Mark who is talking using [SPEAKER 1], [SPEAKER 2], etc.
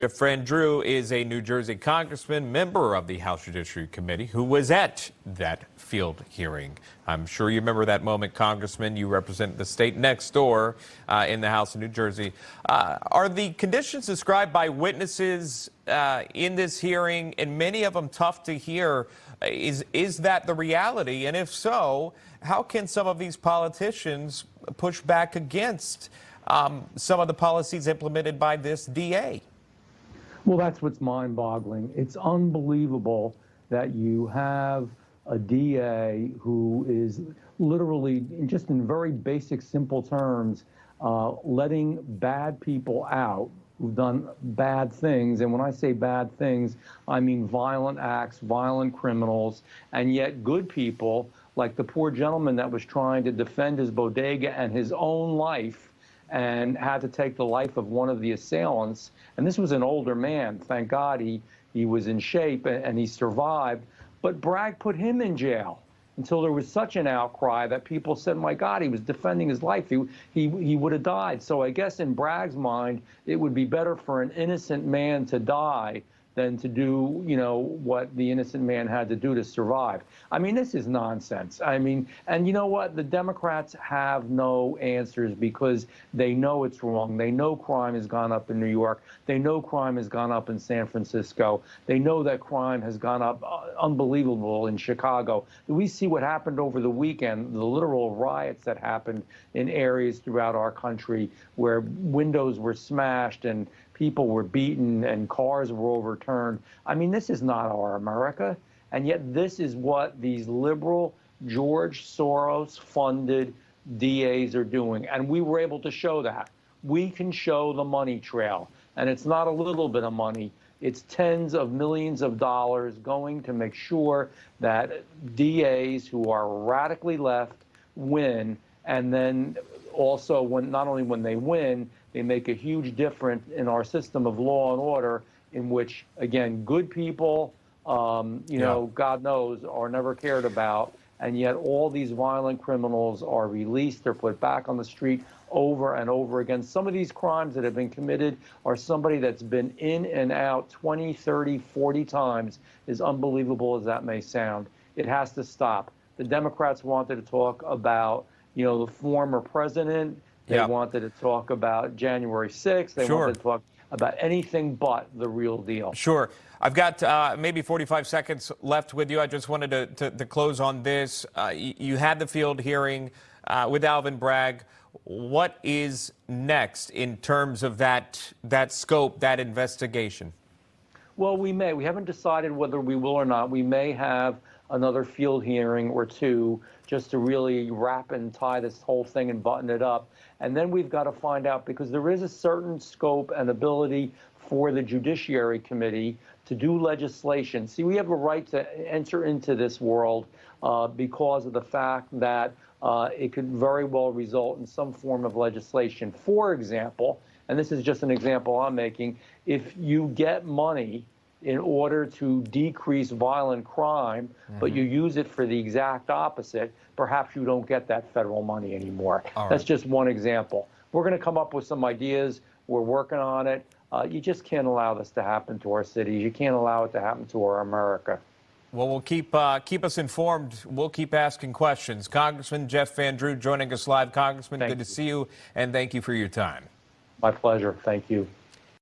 [SPEAKER 1] Jefferson Van Drew is a New Jersey congressman, member of the House Judiciary Committee, who was at that field hearing. I'm sure you remember that moment, Congressman. You represent the state next door in the House of New Jersey. Are the conditions described by witnesses in this hearing, and many of them tough to hear, is that the reality? And if so, how can some of these politicians push back against some of the policies implemented by this DA?
[SPEAKER 2] Well, that's what's mind-boggling. It's unbelievable that you have a DA who is literally, just in very basic, simple terms, letting bad people out who've done bad things. And when I say bad things, I mean violent acts, violent criminals, and yet good people, like the poor gentleman that was trying to defend his bodega and his own life, and had to take the life of one of the assailants. And this was an older man. Thank God he was in shape and he survived. But Bragg put him in jail until there was such an outcry that people said, my God, he was defending his life. He would have died. So I guess in Bragg's mind, it would be better for an innocent man to die than to do, what the innocent man had to do to survive. I mean, this is nonsense. I mean, and you know what? The Democrats have no answers because they know it's wrong. They know crime has gone up in New York. They know crime has gone up in San Francisco. They know that crime has gone up unbelievable in Chicago. We see what happened over the weekend, the literal riots that happened in areas throughout our country where windows were smashed and people were beaten and cars were overturned. I mean, this is not our America. And yet this is what these liberal, George Soros-funded DAs are doing. And we were able to show that. We can show the money trail. And it's not a little bit of money. It's tens of millions of dollars going to make sure that DAs who are radically left win. And then also, not only when they win, they make a huge difference in our system of law and order, in which, again, good people, God knows, are never cared about. And yet all these violent criminals are released or put back on the street over and over again. Some of these crimes that have been committed are somebody that's been in and out 20, 30, 40 times, as unbelievable as that may sound. It has to stop. The Democrats wanted to talk about, the former president. They wanted to talk about January 6th. They wanted to talk about anything but the real deal.
[SPEAKER 1] Sure. I've got maybe 45 seconds left with you. I just wanted to close on this. You had the field hearing with Alvin Braggs. What is next in terms of that scope, that investigation?
[SPEAKER 2] Well, we haven't decided whether we will or not. We may have another field hearing or two just to really wrap and tie this whole thing and button it up. And then we've got to find out, because there is a certain scope and ability for the Judiciary Committee to do legislation. See, we have a right to enter into this world because of the fact that it could very well result in some form of legislation. For example, and this is just an example I'm making, if you get money in order to decrease violent crime, but you use it for the exact opposite, perhaps you don't get that federal money anymore. That's just one example. We're going to come up with some ideas. We're working on it. You just can't allow this to happen to our cities. You can't allow it to happen to our America.
[SPEAKER 1] Well, we'll keep us informed. We'll keep asking questions. Congressman Jeff Van Drew joining us live. Congressman, good to see you, and thank you for your time.
[SPEAKER 2] My pleasure. Thank you.